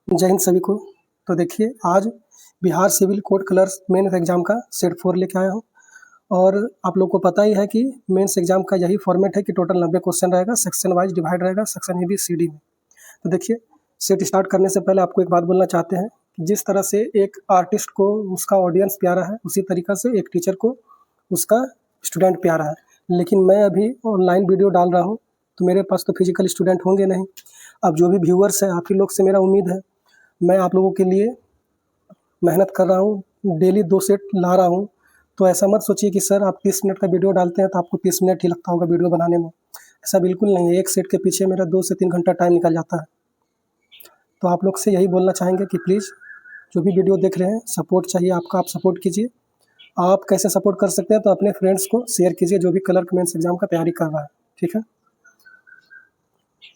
जय हिंद सभी को। तो देखिए आज Bihar civil code clerks mains exam का सेट 4 लेके आया हूँ और आप लोग को पता ही है कि मेंस एग्ज़ाम का यही फॉर्मेट है कि टोटल 90 क्वेश्चन रहेगा, सेक्शन वाइज डिवाइड रहेगा, section A, B, C, D में। तो देखिए सेट स्टार्ट करने से पहले आपको एक बात बोलना चाहते हैं कि जिस तरह से एक आर्टिस्ट को उसका ऑडियंस प्यारा है, उसी तरीक़ा से एक टीचर को उसका स्टूडेंट प्यारा है। लेकिन मैं अभी ऑनलाइन वीडियो डाल रहा हूँ, तो मेरे पास तो फिजिकल स्टूडेंट होंगे नहीं। अब जो भी व्यूअर्स हैं, आप ही लोग से मेरा उम्मीद है, मैं आप लोगों के लिए मेहनत कर रहा हूँ, डेली 2 सेट ला रहा हूँ। तो ऐसा मत सोचिए कि सर आप 30 मिनट का वीडियो डालते हैं तो आपको 30 मिनट ही लगता होगा वीडियो बनाने में। ऐसा बिल्कुल नहीं है, एक सेट के पीछे मेरा 2 से 3 घंटा टाइम निकल जाता है। तो आप लोग से यही बोलना चाहेंगे कि प्लीज़ जो भी वीडियो देख रहे हैं, सपोर्ट चाहिए आपका, आप सपोर्ट कीजिए। आप कैसे सपोर्ट कर सकते हैं, तो अपने फ्रेंड्स को शेयर कीजिए जो भी क्लर्क मेंस एग्ज़ाम का तैयारी कर रहा है, ठीक है?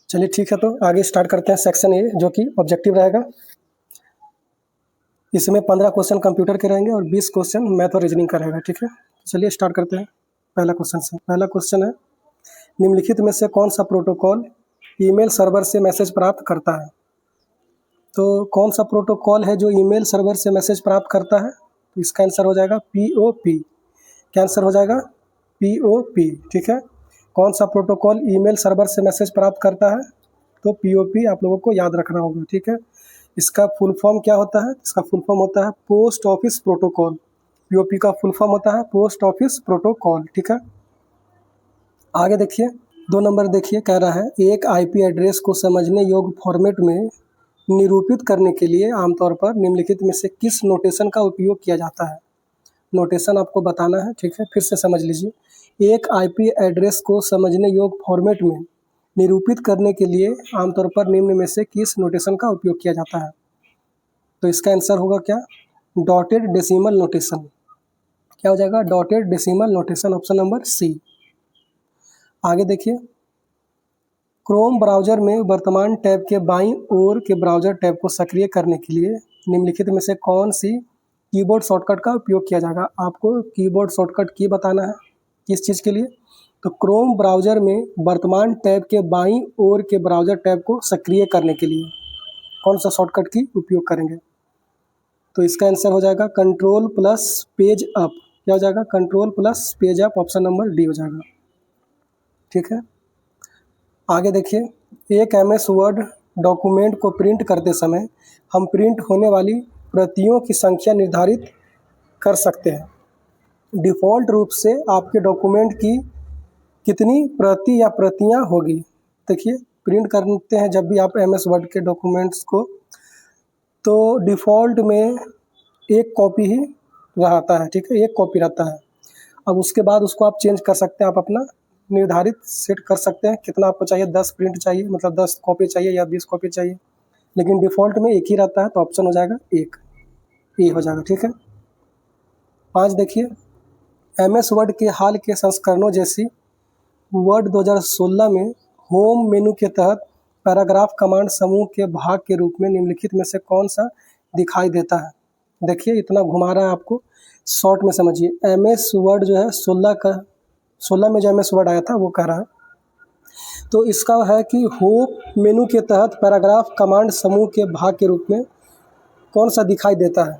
चलिए ठीक है, तो आगे स्टार्ट करते हैं सेक्शन ए जो कि ऑब्जेक्टिव रहेगा। इसमें 15 क्वेश्चन कंप्यूटर के रहेंगे और 20 क्वेश्चन मैथ और रीजनिंग का रहेगा, ठीक है? चलिए स्टार्ट करते हैं पहला क्वेश्चन से। पहला क्वेश्चन है, निम्नलिखित में से कौन सा प्रोटोकॉल ईमेल सर्वर से मैसेज प्राप्त करता है? तो कौन सा प्रोटोकॉल है जो ईमेल सर्वर से मैसेज प्राप्त करता है? तो इसका आंसर हो जाएगा POP। क्या आंसर हो जाएगा? POP, ठीक है? कौन सा प्रोटोकॉल ईमेल सर्वर से मैसेज प्राप्त करता है? तो POP आप लोगों को याद रखना होगा, ठीक है? इसका फुल फॉर्म क्या होता है? इसका फुल फॉर्म होता है पोस्ट ऑफिस प्रोटोकॉल। POP का फुल फॉर्म होता है पोस्ट ऑफिस प्रोटोकॉल, ठीक है? आगे देखिए 2 नंबर देखिए, कह रहा है एक IP एड्रेस को समझने योग्य फॉर्मेट में निरूपित करने के लिए आमतौर पर निम्नलिखित में से किस नोटेशन का उपयोग किया जाता है? नोटेशन आपको बताना है, ठीक है? फिर से समझ लीजिए, एक IP एड्रेस को समझने योग्य फॉर्मेट में निरूपित करने के लिए आमतौर पर निम्न में से किस नोटेशन का उपयोग किया जाता है? तो इसका आंसर होगा क्या? Dotted decimal notation. क्या हो जाएगा? Dotted decimal notation, option number C. आगे देखिए, क्रोम ब्राउज़र में वर्तमान टैब के बाईं ओर के ब्राउज़र टैब को सक्रिय करने के लिए निम्नलिखित में से कौन सी कीबोर्ड शॉर्टकट का उपयोग किया जाएगा? आपको कीबोर्ड शॉर्टकट की बताना है, किस चीज़ के लिए? तो क्रोम ब्राउज़र में वर्तमान टैब के बाईं ओर के ब्राउज़र टैब को सक्रिय करने के लिए कौन सा शॉर्टकट की उपयोग करेंगे? तो इसका आंसर हो जाएगा कंट्रोल प्लस पेज अप। क्या हो जाएगा? Control plus page up, option number D हो जाएगा, ठीक है? आगे देखिए, एक MS वर्ड डॉक्यूमेंट को प्रिंट करते समय हम प्रिंट होने वाली प्रतियों की संख्या निर्धारित कर सकते हैं। डिफ़ॉल्ट रूप से आपके डॉक्यूमेंट की कितनी प्रति या प्रतियां होगी? देखिए, प्रिंट करते हैं जब भी आप MS वर्ड के डॉक्यूमेंट्स को, तो डिफ़ॉल्ट में एक कॉपी ही रहता है, ठीक है? एक कॉपी रहता है। अब उसके बाद उसको आप चेंज कर सकते हैं, आप अपना निर्धारित सेट कर सकते हैं कितना आपको चाहिए, 10 प्रिंट चाहिए, मतलब 10 कॉपी चाहिए या 20 कॉपी चाहिए, लेकिन डिफ़ॉल्ट में एक ही रहता है, तो ऑप्शन हो जाएगा एक, ए हो जाएगा, ठीक है? 5 देखिए, MS वर्ड के हाल के संस्करणों जैसी वर्ड 2016 में होम मेनू के तहत पैराग्राफ कमांड समूह के भाग के रूप में निम्नलिखित में से कौन सा दिखाई देता है? देखिए इतना घुमा रहा है आपको, शॉर्ट में समझिए। MS वर्ड जो है 16 में जो MS वर्ड आया था वो कह रहा है, तो इसका है कि होम मेनू के तहत पैराग्राफ कमांड समूह के भाग के रूप में कौन सा दिखाई देता है?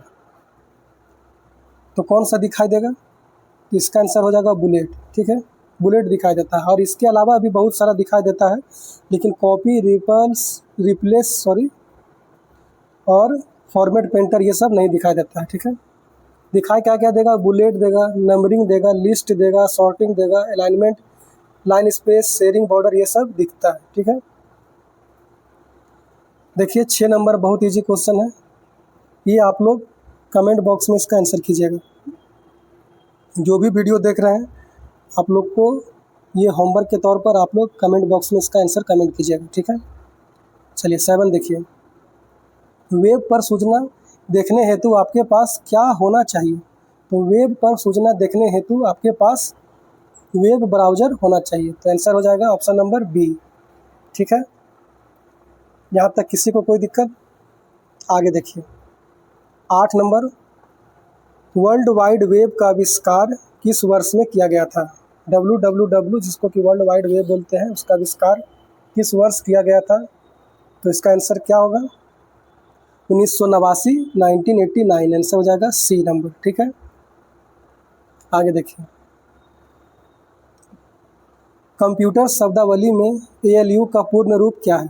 तो कौन सा दिखाई देगा? तो इसका आंसर हो जाएगा बुलेट, ठीक है? बुलेट दिखाई देता है, और इसके अलावा भी बहुत सारा दिखाई देता है, लेकिन कॉपी, रिप्लेस और फॉर्मेट पेंटर ये सब नहीं दिखाई देता है, ठीक है? दिखाई क्या क्या देगा? बुलेट देगा, नंबरिंग देगा, लिस्ट देगा, सॉर्टिंग देगा, alignment, line space, sharing border, ये सब दिखता है, ठीक है? देखिए 6 नंबर बहुत इजी क्वेश्चन है, ये आप लोग कमेंट बॉक्स में इसका आंसर कीजिएगा। जो भी वीडियो देख रहे हैं आप लोग को ये होमवर्क के तौर पर आप लोग कमेंट बॉक्स में इसका आंसर कमेंट कीजिएगा, ठीक है? चलिए 7 देखिए, वेब पर सूचना देखने हेतु आपके पास क्या होना चाहिए? तो वेब पर सूचना देखने हेतु आपके पास वेब ब्राउज़र होना चाहिए, तो आंसर हो जाएगा ऑप्शन नंबर बी, ठीक है? यहाँ तक किसी को कोई दिक्कत? आगे देखिए 8 नंबर, वर्ल्ड वाइड वेब का आविष्कार किस वर्ष में किया गया था? WWW जिसको कि वर्ल्ड वाइड वेब बोलते हैं, उसका आविष्कार किस वर्ष किया गया था? तो इसका आंसर क्या होगा? 1989, 1989 आंसर हो जाएगा सी नंबर। ठीक है, आगे देखिए। कंप्यूटर शब्दावली में ALU का पूर्ण रूप क्या है?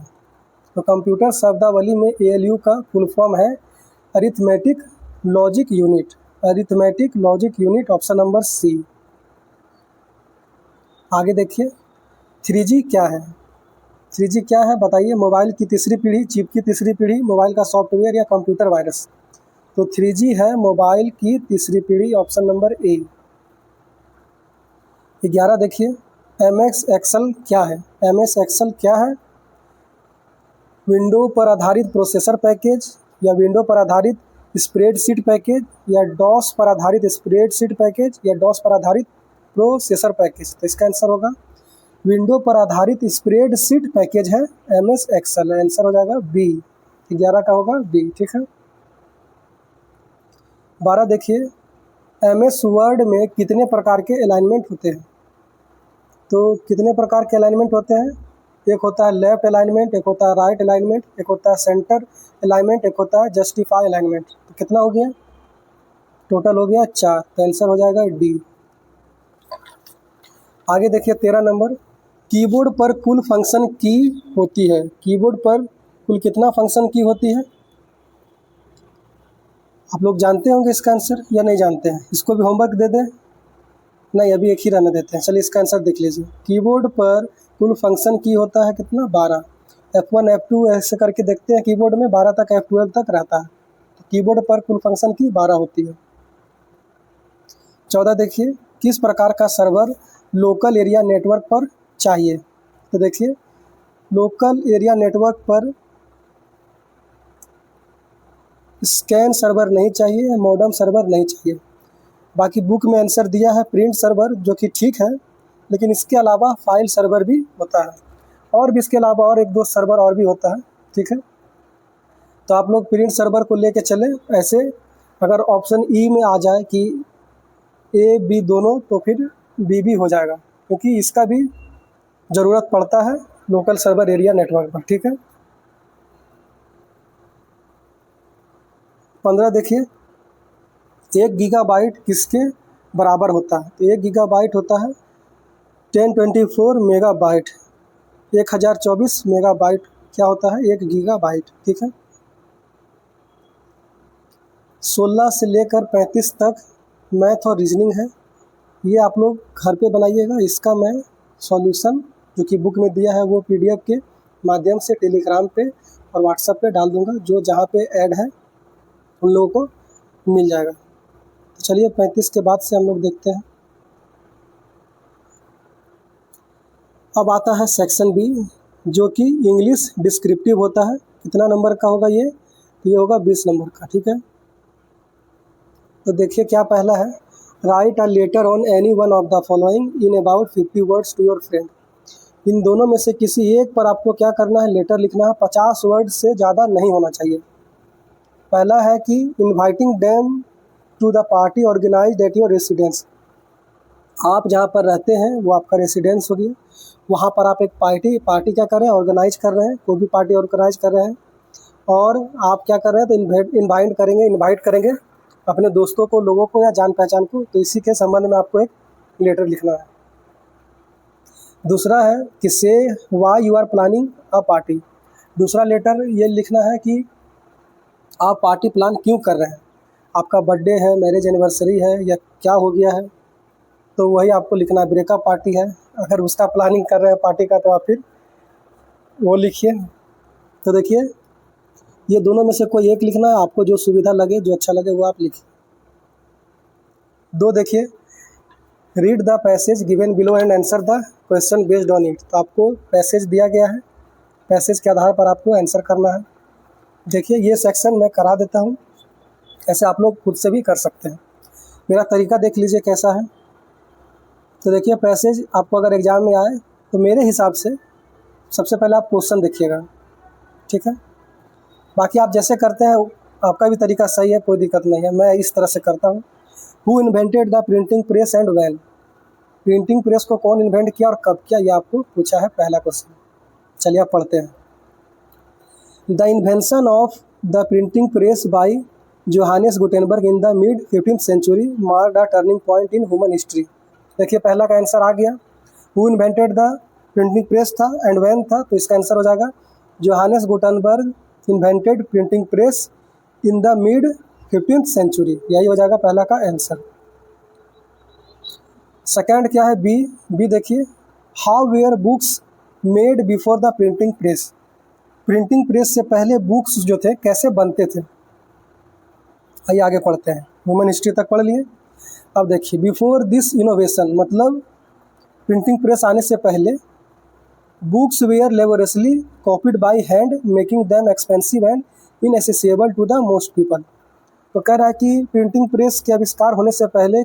तो कंप्यूटर शब्दावली में ALU का फुल फॉर्म है arithmetic logic unit. Arithmetic logic unit, option number C. आगे देखिए, 3G क्या है? 3G क्या है बताइए? मोबाइल की तीसरी पीढ़ी, चिप की तीसरी पीढ़ी, मोबाइल का सॉफ्टवेयर या कंप्यूटर वायरस? तो 3G है मोबाइल की तीसरी पीढ़ी, ऑप्शन नंबर ए। 11 देखिए, MS एक्सेल क्या है? MS एक्सेल क्या है? विंडो पर आधारित प्रोसेसर पैकेज, या विंडो पर आधारित स्प्रेडशीट पैकेज, या डॉस पर आधारित स्प्रेडशीट पैकेज, या डॉस पर आधारित प्रोसेसर पैकेज? तो इसका आंसर होगा विंडो पर आधारित स्प्रेडशीट पैकेज है MS एक्सेल। आंसर हो जाएगा बी। 11 का होगा बी। ठीक है, 12 देखिए, MS वर्ड में कितने प्रकार के अलाइनमेंट होते हैं? तो कितने प्रकार के अलाइनमेंट होते हैं? एक होता है लेफ्ट अलाइनमेंट, एक होता है राइट अलाइनमेंट, एक होता है सेंटर अलाइनमेंट, एक होता है जस्टिफाई अलाइनमेंट। तो कितना हो गया? टोटल हो गया 4। तो आंसर हो जाएगा डी। आगे देखिए 13 नंबर, कीबोर्ड पर कुल फंक्शन की होती है? कीबोर्ड पर कुल कितना फंक्शन की होती है? आप लोग जानते होंगे इसका आंसर या नहीं जानते हैं? इसको भी होमवर्क दे दें? नहीं, अभी एक ही रहने देते हैं। चलिए इसका आंसर देख लीजिए। कीबोर्ड पर कुल फंक्शन की होता है कितना? 12। F1 F2 ऐसे करके देखते हैं, कीबोर्ड में 12 तक F12 तक रहता है। तो कीबोर्ड पर कुल फंक्शन की 12 होती है। 14 देखिए, किस प्रकार का सर्वर लोकल एरिया नेटवर्क पर चाहिए? तो देखिए, लोकल एरिया नेटवर्क पर स्कैन सर्वर नहीं चाहिए, मॉडम सर्वर नहीं चाहिए। बाकी बुक में आंसर दिया है प्रिंट सर्वर, जो कि ठीक है, लेकिन इसके अलावा फाइल सर्वर भी होता है, और भी इसके अलावा और एक दो सर्वर और भी होता है। ठीक है, तो आप लोग प्रिंट सर्वर को लेके चले। ऐसे अगर ऑप्शन ई में आ जाए कि A B दोनों, तो फिर B भी हो जाएगा, क्योंकि इसका भी ज़रूरत पड़ता है लोकल सर्वर एरिया नेटवर्क पर। ठीक है, 15 देखिए, 1 गीगाबाइट किसके बराबर होता है? तो 1 गीगाबाइट होता है 1024 मेगाबाइट। 1024 मेगाबाइट क्या होता है? 1 गीगाबाइट। ठीक है, 16 से लेकर 35 तक मैथ और रीजनिंग है। ये आप लोग घर पे बनाइएगा। इसका मैं सॉल्यूशन जो कि बुक में दिया है वो PDF के माध्यम से टेलीग्राम पे और व्हाट्सएप पे डाल दूंगा। जो जहाँ पे ऐड है उन लोगों को मिल जाएगा। तो चलिए 35 के बाद से हम लोग देखते हैं। अब आता है सेक्शन बी, जो कि इंग्लिश डिस्क्रिप्टिव होता है। कितना नंबर का होगा ये? ये होगा 20 नंबर का। ठीक है, तो देखिए क्या पहला है, write a letter on any one of the following in about 50 words to your friend. इन दोनों में से किसी एक पर आपको क्या करना है? लेटर लिखना है। 50 वर्ड से ज़्यादा नहीं होना चाहिए। पहला है कि inviting them to the party organised at your residence. आप जहाँ पर रहते हैं वो आपका रेसिडेंस हो गया। वहाँ पर आप एक पार्टी क्या कर रहे हैं? ऑर्गेनाइज कर रहे हैं। कोई भी पार्टी ऑर्गेनाइज कर रहे हैं, और आप क्या कर रहे हैं? तो इन्वाइट करेंगे अपने दोस्तों को, लोगों को, या जान पहचान को। तो इसी के संबंध में आपको एक लेटर लिखना है। दूसरा है कि say why you are planning a party. दूसरा लेटर ये लिखना है कि आप पार्टी प्लान क्यों कर रहे हैं। आपका बर्थडे है, मैरिज एनिवर्सरी है, या क्या हो गया है, तो वही आपको लिखना है। ब्रेकअप पार्टी है, अगर उसका प्लानिंग कर रहे हैं पार्टी का, तो आप फिर वो लिखिए। तो देखिए, ये दोनों में से कोई एक लिखना है। आपको जो सुविधा लगे, जो अच्छा लगे, वो आप लिखिए। 2 देखिए, read the passage given below and answer the question based on it. तो आपको पैसेज दिया गया है, पैसेज के आधार पर आपको आंसर करना है। देखिए, ये सेक्शन मैं करा देता हूँ, ऐसे आप लोग खुद से भी कर सकते हैं। मेरा तरीका देख लीजिए कैसा है। तो देखिए, पैसेज आपको अगर एग्ज़ाम में आए तो मेरे हिसाब से सबसे पहले आप क्वेश्चन देखिएगा। ठीक है, बाकी आप जैसे करते हैं आपका भी तरीका सही है, कोई दिक्कत नहीं है। मैं इस तरह से करता हूँ। Who invented the printing press and when. Printing press को कौन इन्वेंट किया और कब किया, ये आपको पूछा है पहला क्वेश्चन। चलिए आप पढ़ते हैं। The invention of the printing press by Johannes Gutenberg in the mid 15th century marked a turning point in human history. देखिए पहला का आंसर आ गया, who invented the printing press था एंड व्हेन था, तो इसका आंसर हो जाएगा Johannes Gutenberg invented printing press in the mid 15th century, यही हो जाएगा पहला का आंसर। सेकंड क्या है, बी। बी देखिए, how were books made before the printing press. Printing press से पहले बुक्स जो थे कैसे बनते थे। आइए आगे पढ़ते हैं, ह्यूमन हिस्ट्री तक पढ़ लिए। अब देखिए, बिफोर दिस इनोवेशन मतलब प्रिंटिंग प्रेस आने से पहले books were laboriously copied by hand making them expensive and inaccessible to the most people. तो कह रहा है कि प्रिंटिंग प्रेस के आविष्कार होने से पहले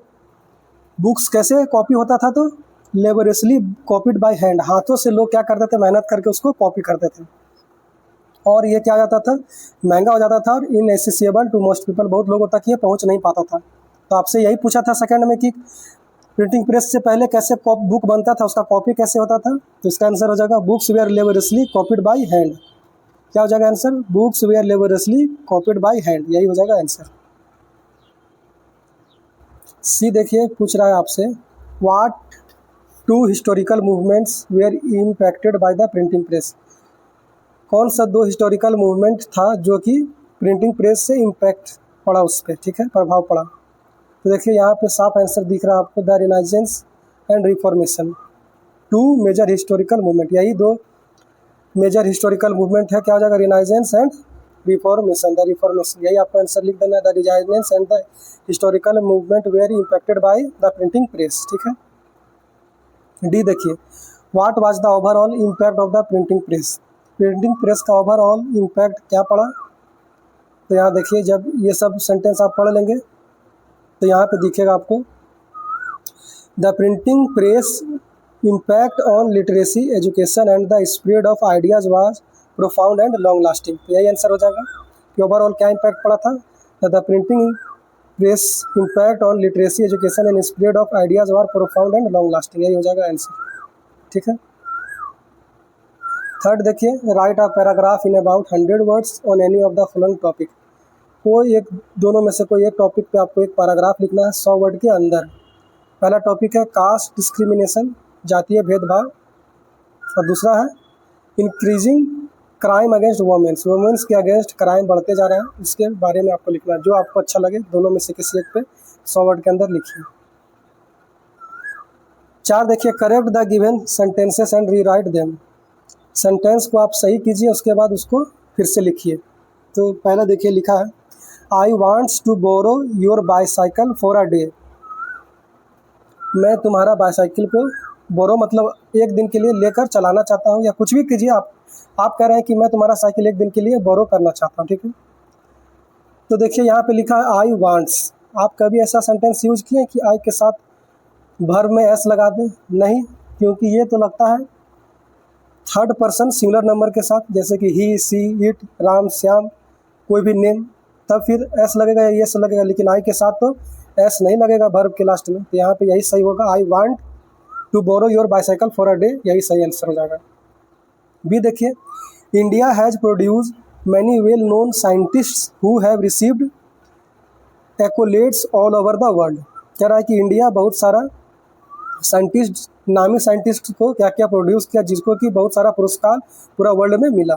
बुक्स कैसे कॉपी होता था, तो लेबोरियसली कॉपीड बाय हैंड, हाथों से लोग क्या करते थे, मेहनत करके उसको कॉपी करते थे, और ये क्या हो जाता था, महंगा हो जाता था, और इनएसेसिबल टू मोस्ट पीपल, बहुत लोगों तक ये पहुंच नहीं पाता था। तो आपसे यही पूछा था सेकंड में कि प्रिंटिंग प्रेस से पहले कैसे बुक बनता था, उसका कॉपी कैसे होता था। तो इसका आंसर हो जाएगा books were laboriously copied by hand. क्या हो जाएगा answer, books were laboriously copied by hand, यही हो जाएगा आंसर। सी देखिए, पूछ रहा है आपसे, what two historical movements were impacted by the printing press. कौन सा दो हिस्टोरिकल मूवमेंट था जो कि प्रिंटिंग प्रेस से इम्पैक्ट पड़ा उस पर, ठीक है, प्रभाव पड़ा। तो देखिए यहाँ पे साफ आंसर दिख रहा है आपको, the renaissance and reformation, two major historical movement, यही दो मेजर हिस्टोरिकल मूवमेंट है। क्या हो जाएगा, renaissance and reformation, the reformation, यही आपको आंसर लिख देना है, the renaissance and the historical movement were impacted by the printing press, ठीक है। डी देखिए, what was the overall impact of the printing press. Printing press का ओवरऑल इम्पैक्ट क्या पड़ा। तो यहाँ देखिए, जब ये सब सेंटेंस आप पढ़ लेंगे तो यहाँ पे दिखेगा आपको, the printing press impact on literacy education and the spread of ideas was profound and long lasting. तो यही आंसर हो जाएगा कि ओवरऑल क्या इम्पैक्ट पड़ा था, the printing press impact on literacy education and spread of ideas war profound and long lasting, यही हो जाएगा आंसर, ठीक है। थर्ड देखिए, right a paragraph in about 100 words on any of the following topic. कोई एक, दोनों में से कोई एक टॉपिक पे आपको एक पैराग्राफ लिखना है 100 वर्ड के अंदर। पहला टॉपिक है कास्ट डिस्क्रिमिनेशन, जातीय भेदभाव, और दूसरा है increasing crime against womens, womens के अगेंस्ट क्राइम बढ़ते जा रहे हैं, इसके बारे में आपको लिखना है। जो आपको अच्छा लगे दोनों में से किसी एक पे 100 वर्ड के अंदर लिखिए। 4 देखिए, correct the given sentences and rewrite them. Sentence को आप सही कीजिए, उसके बाद उसको फिर से लिखिए। तो पहला देखिए लिखा है, I wants to borrow your bicycle for a day. मैं तुम्हारा बाईसाइकिल को, बोरो मतलब एक दिन के लिए लेकर चलाना चाहता हूँ, या कुछ भी कीजिए आप कह रहे हैं कि मैं तुम्हारा साइकिल एक दिन के लिए बोरो करना चाहता हूँ, ठीक है। तो देखिए यहाँ पे लिखा है आई वांट्स। आप कभी ऐसा सेंटेंस यूज किए कि आई के साथ वर्ब में एस लगा दें, नहीं, क्योंकि ये तो लगता है थर्ड पर्सन सिंगुलर नंबर के साथ, जैसे कि ही, सी, इट, राम, श्याम, कोई भी नेम, तब फिर एस लगेगा या यस लगेगा, लेकिन आई के साथ तो एस नहीं लगेगा वर्ब के लास्ट में। तो यहाँ पे यही सही होगा, I want to borrow your bicycle for a day, यही सही आंसर हो जाएगा। बी देखिए, India has produce many well known scientists who have received accolades all over the world. कह रहा है कि इंडिया बहुत सारा साइंटिस्ट, नामी साइंटिस्ट को क्या क्या प्रोड्यूस किया, जिसको कि बहुत सारा पुरस्कार पूरा वर्ल्ड में मिला।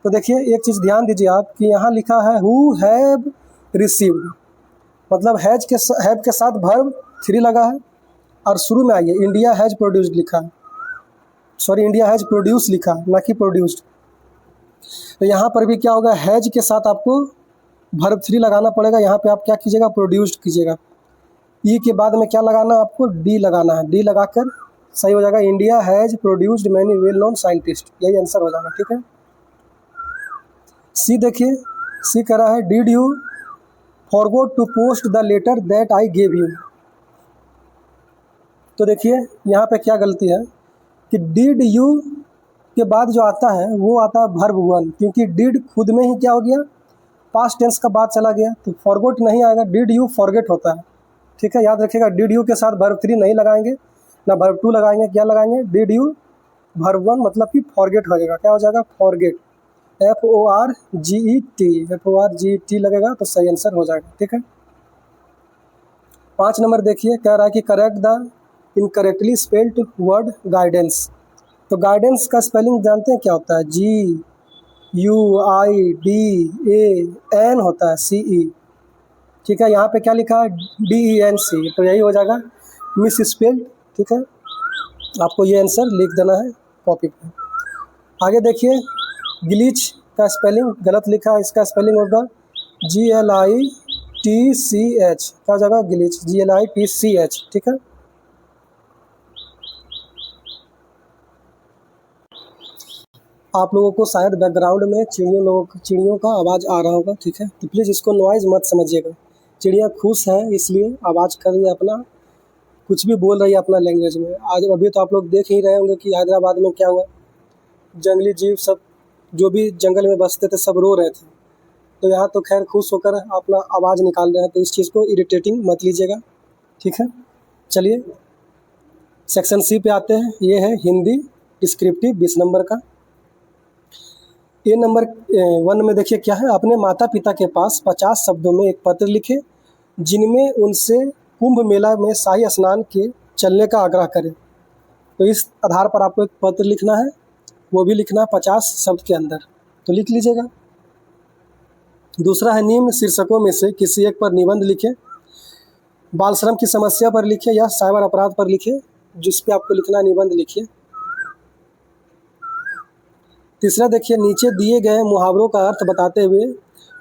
तो देखिए एक चीज़ ध्यान दीजिए आप कि यहाँ लिखा है हु हैव रिसीव्ड, मतलब हैव के साथ वर्ब 3 लगा है, और शुरू में आइए इंडिया हैज़ प्रोड्यूस्ड लिखा है, सॉरी इंडिया हैज़ प्रोड्यूस लिखा है, ना कि प्रोड्यूस्ड। तो यहाँ पर भी क्या होगा, हैज के साथ आपको वर्ब 3 लगाना पड़ेगा। यहाँ पे आप क्या कीजिएगा, प्रोड्यूस्ड कीजिएगा। ई के बाद में क्या लगाना है आपको, डी लगाना है, डी लगाकर सही हो जाएगा, India has produced many well known scientist, यही आंसर हो जाएगा, ठीक है। सी देखिए, सी कह रहा है did you forgot to post the letter that I gave you. तो देखिए यहाँ पे क्या गलती है कि डिड यू के बाद जो आता है वो आता है वर्ब 1, क्योंकि डिड खुद में ही क्या हो गया, पास्ट टेंस का बाद चला गया, तो फॉरगोट नहीं आएगा, डिड यू फॉरगेट होता है, ठीक है। याद रखिएगा, डिड यू के साथ वर्ब 3 नहीं लगाएंगे, ना वर्ब 2 लगाएंगे, क्या लगाएंगे, डिड यू वर्ब 1 मतलब कि फॉरगेट हो जाएगा, क्या हो जाएगा, फॉरगेट। FORGET लगेगा तो सही आंसर हो जाएगा। ठीक है। 5 नंबर देखिए, कह रहा है कि correct the incorrectly spelled word guidance. तो गाइडेंस का स्पेलिंग जानते हैं क्या होता है? GUIDEN होता है CE। ठीक है। यहाँ पे क्या लिखा है? DENC, तो यही हो जाएगा मिस स्पेल्ड। ठीक है। आपको ये आंसर लिख देना है कॉपी पे। आगे देखिए, ग्लिच का स्पेलिंग गलत लिखा है, इसका स्पेलिंग होगा GLITCH। क्या हो जाएगा? Glitch, GLITCH। ठीक है। आप लोगों को शायद बैकग्राउंड में चिड़ियों का आवाज़ आ रहा होगा। ठीक है। तो प्लीज़ इसको नॉइज़ मत समझिएगा। चिड़ियाँ खुश हैं इसलिए आवाज़ कर रही है, अपना कुछ भी बोल रही है अपना लैंग्वेज में। आज अभी तो आप लोग देख ही रहे होंगे कि हैदराबाद में क्या हुआ। जंगली जीव सब जो भी जंगल में बसते थे सब रो रहे थे। तो यहाँ तो खैर खुश होकर अपना आवाज़ निकाल रहे हैं, तो इस चीज़ को इरिटेटिंग मत लीजिएगा। ठीक है। चलिए सेक्शन सी पे आते हैं। ये है हिंदी डिस्क्रिप्टिव 20 नंबर का। ये नंबर 1 में देखिए क्या है, अपने माता पिता के पास 50 शब्दों में एक पत्र लिखे जिनमें उनसे कुंभ मेला में शाही स्नान के चलने का आग्रह करें। तो इस आधार पर आपको एक पत्र लिखना है, वो भी लिखना है 50 शब्द के अंदर, तो लिख लीजिएगा। दूसरा है निम्न शीर्षकों में से किसी एक पर निबंध लिखें। बाल श्रम की समस्या पर लिखे या साइबर अपराध पर लिखे, जिस पे आपको लिखना निबंध लिखिए। तीसरा देखिए, नीचे दिए गए मुहावरों का अर्थ बताते हुए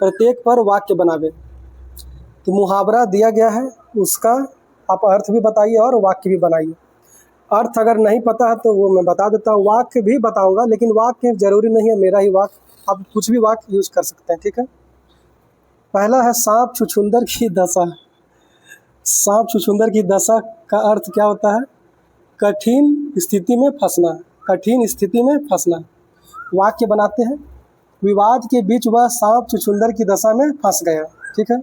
प्रत्येक पर वाक्य बनावे। तो मुहावरा दिया गया है, उसका आप अर्थ भी बताइए और वाक्य भी बनाइए। अर्थ अगर नहीं पता है तो वो मैं बता देता हूँ, वाक्य भी बताऊंगा, लेकिन वाक्य जरूरी नहीं है मेरा ही वाक्य, आप कुछ भी वाक्य यूज कर सकते हैं। ठीक है। पहला है सांप छुछुंदर की दशा। सांप छुछुंदर की दशा का अर्थ क्या होता है? कठिन स्थिति में फंसना, कठिन स्थिति में फंसना। वाक्य बनाते हैं, विवाद के बीच वह सांप छुछुंदर की दशा में फंस गया। ठीक है।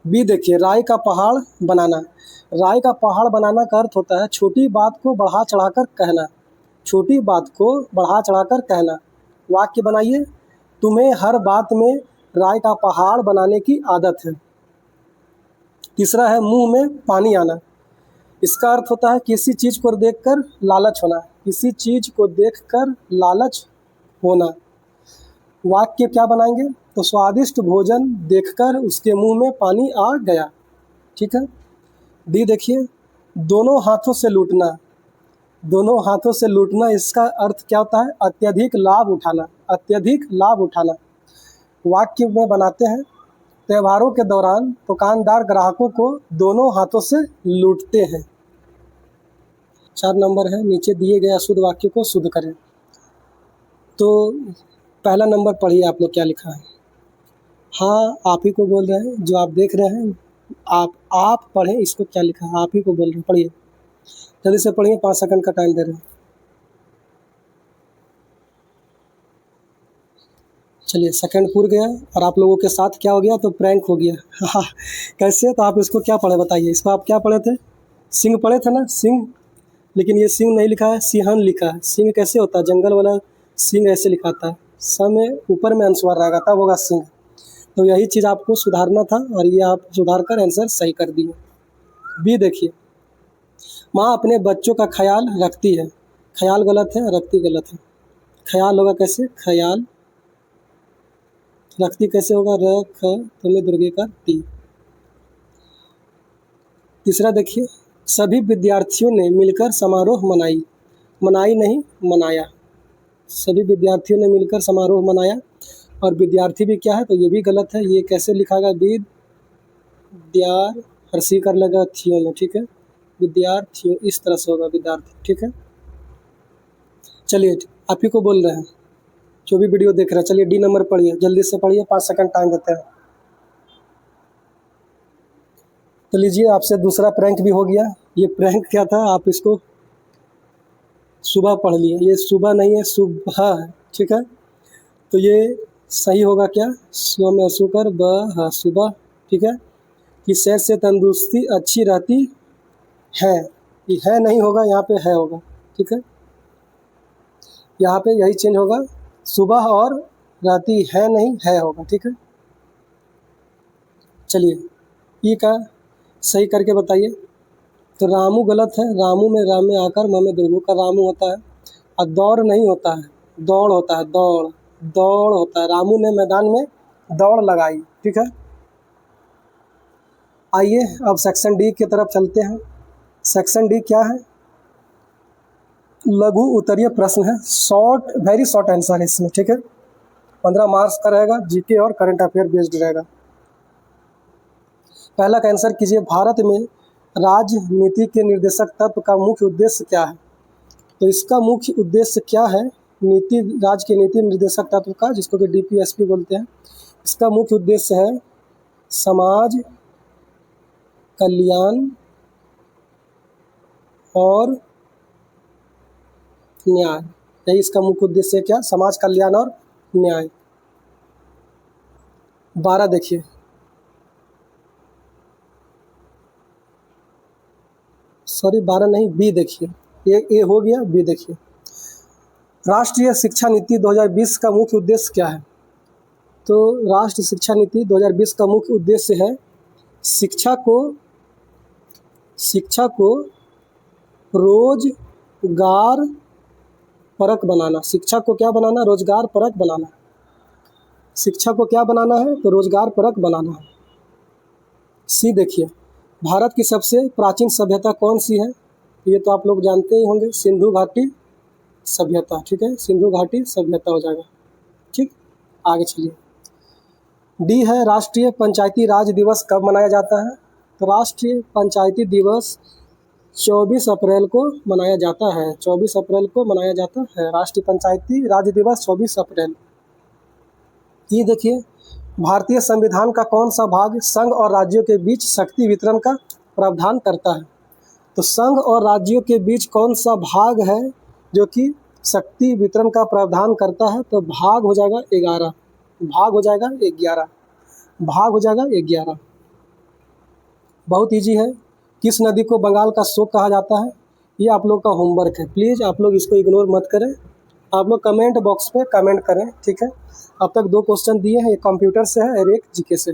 बी देखिए, राय का पहाड़ बनाना। राय का पहाड़ बनाना का अर्थ होता है छोटी बात को बढ़ा चढ़ाकर कहना, छोटी बात को बढ़ा चढ़ाकर कहना। वाक्य बनाइए, तुम्हें हर बात में राय का पहाड़ बनाने की आदत है। तीसरा है मुंह में पानी आना। इसका अर्थ होता है किसी चीज़ को देखकर लालच होना, किसी चीज़ को देखकर लालच होना। वाक्य क्या बनाएंगे? तो स्वादिष्ट भोजन देखकर उसके मुंह में पानी आ गया। ठीक है। डी देखिए, दोनों हाथों से लूटना। दोनों हाथों से लूटना, इसका अर्थ क्या होता है? अत्यधिक लाभ उठाना, अत्यधिक लाभ उठाना। वाक्य में बनाते हैं, त्योहारों के दौरान दुकानदार ग्राहकों को दोनों हाथों से लूटते हैं। 4 नंबर है, नीचे दिए गए अशुद्ध वाक्य को शुद्ध करें। तो पहला नंबर पढ़िए आप लोग क्या लिखा है। हाँ, आप ही को बोल रहे हैं, जो आप देख रहे हैं आप पढ़ें इसको, क्या लिखा है आप ही को बोल रहे हैं, पढ़िए जल्दी से पढ़िए, 5 सेकंड का टाइम दे रहे हैं। चलिए सेकंड पूर गया और आप लोगों के साथ क्या हो गया? तो प्रैंक हो गया। हाँ, कैसे? तो आप इसको क्या पढ़े बताइए। इसको आप क्या पढ़े थे? सिंह पढ़े थे ना, सिंह। लेकिन ये सिंह नहीं लिखा है, सिंहन लिखा है। सिंह कैसे होता है? जंगल वाला सिंह ऐसे लिखाता है, स में ऊपर में अनुस्वार रहेगा तब होगा सिंह। तो यही चीज़ आपको सुधारना था और ये आप सुधार कर आंसर सही कर दिए। बी देखिए, माँ अपने बच्चों का ख्याल रखती है। ख्याल गलत है, रखती गलत है। ख्याल होगा कैसे? ख्याल। रखती कैसे होगा? रख तुम्हें दुर्गे का ती। तीसरा देखिए, सभी विद्यार्थियों ने मिलकर समारोह मनाई। मनाई नहीं, मनाया। सभी विद्यार्थियों ने मिलकर समारोह मनाया। और विद्यार्थी भी क्या है? तो ये भी गलत है। ये कैसे लिखागा? विद्यार हर्षी कर लगा थियों में। ठीक है। विद्यार्थियों इस तरह से होगा, विद्यार्थी। ठीक है। चलिए आप ही को बोल रहे हैं जो भी वीडियो देख रहे हैं। चलिए डी नंबर पढ़िए, जल्दी से पढ़िए, 5 सेकंड टाइम देते हैं। तो लीजिए, आपसे दूसरा प्रैंक भी हो गया। ये प्रैंक क्या था? आप इसको सुबह पढ़ लिए, ये सुबह नहीं है, सुबह है। ठीक है। तो ये सही होगा क्या? स्व में सुकर ब सुबह। ठीक है। कि सेहत से तंदुरुस्ती अच्छी रहती है। ये है नहीं होगा, यहाँ पे है होगा। ठीक है। यहाँ पे यही चेंज होगा, सुबह और रहती है नहीं, है होगा, ठीक है। चलिए ई का सही करके बताइए। तो रामू गलत है, रामू में राम में आकर म में दोनों का रामू होता है। और दौड़ नहीं होता है, दौड़ होता है, दौड़ दौड़ होता है। रामू ने मैदान में दौड़ लगाई, ठीक है। आइए अब सेक्शन डी की तरफ चलते हैं। सेक्शन डी क्या है? लघु उत्तरीय प्रश्न है, शॉर्ट, वेरी शॉर्ट आंसर है इसमें, ठीक है। 15 मार्क्स का रहेगा, जीके और करंट अफेयर बेस्ड रहेगा। पहला का आंसर कीजिए, भारत में राजनीति के निर्देशक तत्व का मुख्य उद्देश्य क्या है? तो इसका मुख्य उद्देश्य क्या है? नीति, राज्य के नीति निर्देशक तत्व का, जिसको कि डीपीएसपी बोलते हैं, इसका मुख्य उद्देश्य है समाज कल्याण और न्याय। यही इसका मुख्य उद्देश्य है, क्या? समाज कल्याण और न्याय। 12 देखिए, सॉरी 12 नहीं, बी देखिए। ए हो गया, बी देखिए। राष्ट्रीय शिक्षा नीति 2020 का मुख्य उद्देश्य क्या है? तो राष्ट्रीय शिक्षा नीति 2020 का मुख्य उद्देश्य है शिक्षा को रोजगार परक बनाना। शिक्षा को क्या बनाना? रोजगार परक बनाना। शिक्षा को क्या बनाना है? तो रोजगार परक बनाना है। सी देखिए, भारत की सबसे प्राचीन सभ्यता कौन सी है? ये तो आप लोग जानते ही होंगे, सिंधु घाटी सभ्यता, ठीक है। सिंधु घाटी सभ्यता हो जाएगा, ठीक। आगे चलिए। डी है, राष्ट्रीय पंचायती राज दिवस कब मनाया जाता है? तो राष्ट्रीय पंचायती दिवस 24 अप्रैल को मनाया जाता है। 24 अप्रैल को मनाया जाता है राष्ट्रीय पंचायती राज दिवस, 24 अप्रैल। ये देखिए, भारतीय संविधान का कौन सा भाग संघ और राज्यों के बीच शक्ति वितरण का प्रावधान करता है? तो संघ और राज्यों के बीच कौन सा भाग है जो कि शक्ति वितरण का प्रावधान करता है? तो भाग हो जाएगा 11, भाग हो जाएगा 11, भाग हो जाएगा 11। बहुत इजी है। किस नदी को बंगाल का शोक कहा जाता है? ये आप लोग का होमवर्क है, प्लीज़ आप लोग इसको इग्नोर मत करें। आप लोग कमेंट बॉक्स पे कमेंट करें, ठीक है। अब तक 2 क्वेश्चन दिए हैं, एक कंप्यूटर से है और एक जीके से।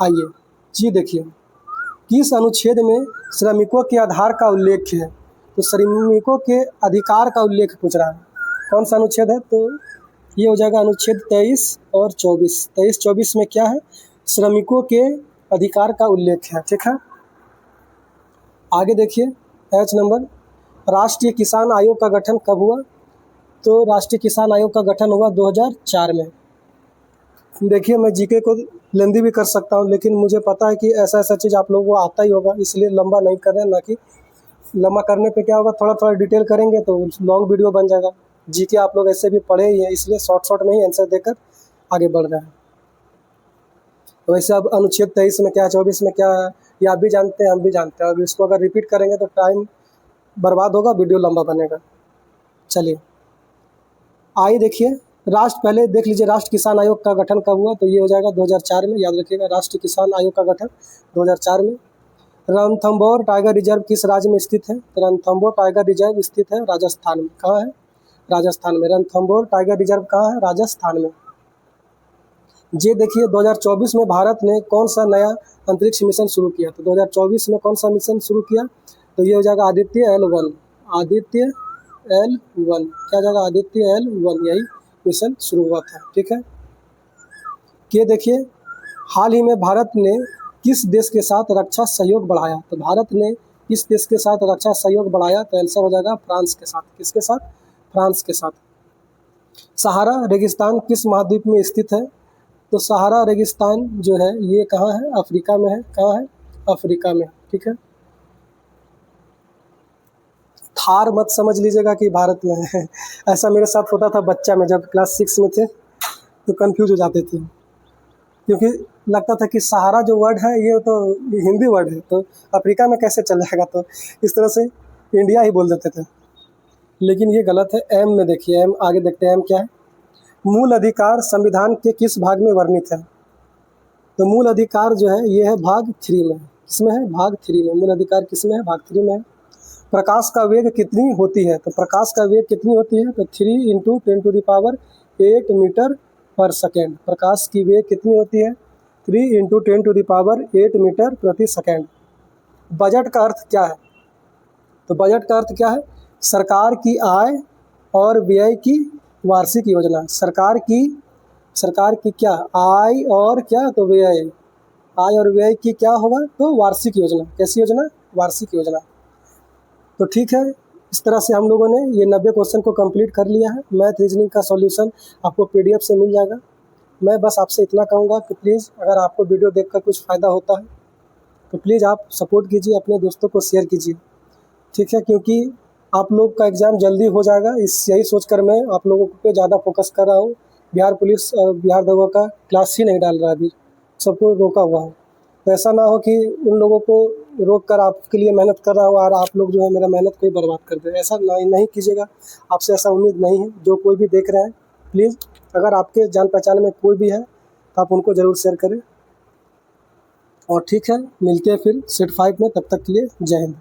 आइए जी देखिए, किस अनुच्छेद में श्रमिकों के आधार का उल्लेख है? तो श्रमिकों के अधिकार का उल्लेख पूछ रहा है। कौन सा अनुच्छेद है? तो ये हो जाएगा अनुच्छेद 23 और 24। 23-24 में क्या है? श्रमिकों के अधिकार का उल्लेख है, ठीक है। आगे देखिए, एच नंबर, राष्ट्रीय किसान आयोग का गठन कब हुआ? तो राष्ट्रीय किसान आयोग का गठन हुआ 2004 में। देखिए, मैं जीके को लेंदी भी कर सकता हूँ, लेकिन मुझे पता है कि ऐसा ऐसा चीज़ आप लोगों को आता ही होगा, इसलिए लंबा नहीं कर रहे हैं। ना कि लंबा करने पे क्या होगा, थोड़ा थोड़ा डिटेल करेंगे तो लॉन्ग वीडियो बन जाएगा। जीके आप लोग ऐसे भी पढ़े ही हैं, इसलिए शॉर्ट में ही आंसर देकर आगे बढ़ रहे हैं। वैसे अब अनुच्छेद 23 में क्या है, 24 में क्या है, ये आप भी जानते हैं, हम भी जानते हैं। अब इसको अगर रिपीट करेंगे तो टाइम बर्बाद होगा, वीडियो लंबा बनेगा। चलिए आइए देखिए, पहले देख लीजिए, राष्ट्रीय किसान आयोग का गठन कब हुआ? तो ये हो जाएगा 2004 में, याद रखिएगा, राष्ट्रीय किसान आयोग का गठन 2004 में। रणथंभौर टाइगर रिजर्व किस राज्य में स्थित है? तो रणथंभौर टाइगर रिजर्व स्थित है राजस्थान में। कहाँ है? राजस्थान में। रणथंभौर टाइगर रिजर्व कहाँ है? राजस्थान में। ये देखिए, 2024 में भारत ने कौन सा नया अंतरिक्ष मिशन शुरू किया? तो 2024 में कौन सा मिशन शुरू किया? तो ये हो जाएगा आदित्य L1। आदित्य L1 क्या जाएगा? आदित्य L1, यही मिशन शुरू हुआ था, ठीक है। ये देखिए, हाल ही में भारत ने किस देश के साथ रक्षा सहयोग बढ़ाया? तो भारत ने किस देश के साथ रक्षा सहयोग बढ़ाया? तो आंसर हो जाएगा फ्रांस के साथ। किसके साथ? फ्रांस के साथ। सहारा रेगिस्तान किस महाद्वीप में स्थित है? तो सहारा रेगिस्तान जो है ये कहाँ है? अफ्रीका में है। कहाँ है? अफ्रीका में, ठीक है। थार मत समझ लीजिएगा कि भारत में है। ऐसा मेरे साथ होता था बच्चा में, जब क्लास 6 में थे तो कंफ्यूज हो जाते थे, क्योंकि लगता था कि सहारा जो वर्ड है ये तो हिंदी वर्ड है, तो अफ्रीका में कैसे चल जाएगा, तो इस तरह से इंडिया ही बोल देते थे। लेकिन ये गलत है। एम में देखिए, एम आगे देखते हैं, एम क्या है? मूल अधिकार संविधान के किस भाग में वर्णित है? तो मूल अधिकार जो है ये है भाग 3 में। किसमें है? भाग 3 में। मूल अधिकार किसमें है? भाग 3 में है। प्रकाश का वेग कितनी होती है? तो प्रकाश का वेग कितनी होती है? तो 3 × 10⁻⁸ 8 मीटर पर सेकेंड। प्रकाश की वेग कितनी होती है? 3 × 10⁸ मीटर प्रति सेकेंड। बजट का अर्थ क्या है? तो बजट का अर्थ क्या है? सरकार की आय और व्यय की वार्षिक योजना। सरकार की क्या? आय और क्या? तो व्यय। आय और व्यय की क्या होगा? तो वार्षिक योजना। कैसी योजना? वार्षिक योजना। तो ठीक है, इस तरह से हम लोगों ने ये 90 क्वेश्चन को कंप्लीट कर लिया है। मैथ रीजनिंग का सॉल्यूशन आपको PDF से मिल जाएगा। मैं बस आपसे इतना कहूँगा कि प्लीज़ अगर आपको वीडियो देखकर कुछ फ़ायदा होता है तो प्लीज़ आप सपोर्ट कीजिए, अपने दोस्तों को शेयर कीजिए, ठीक है? क्योंकि आप लोग का एग्ज़ाम जल्दी हो जाएगा, यही सोचकर मैं आप लोगों पे ज़्यादा फोकस कर रहा हूँ। बिहार पुलिस और बिहार दरोगा का क्लास ही नहीं डाल रहा अभी, सबको रोका हुआ है। तो ऐसा ना हो कि उन लोगों को रोक कर आपके लिए मेहनत कर रहा हूँ और आप लोग जो है मेरा मेहनत को ही बर्बाद कर दें। ऐसा नहीं कीजिएगा, आपसे ऐसा उम्मीद नहीं है। जो कोई भी देख रहे हैं प्लीज़, अगर आपके जान पहचान में कोई भी है तो आप उनको ज़रूर शेयर करें। और ठीक है, मिलते हैं फिर सेट 5 में, तब तक के लिए जय हिंद।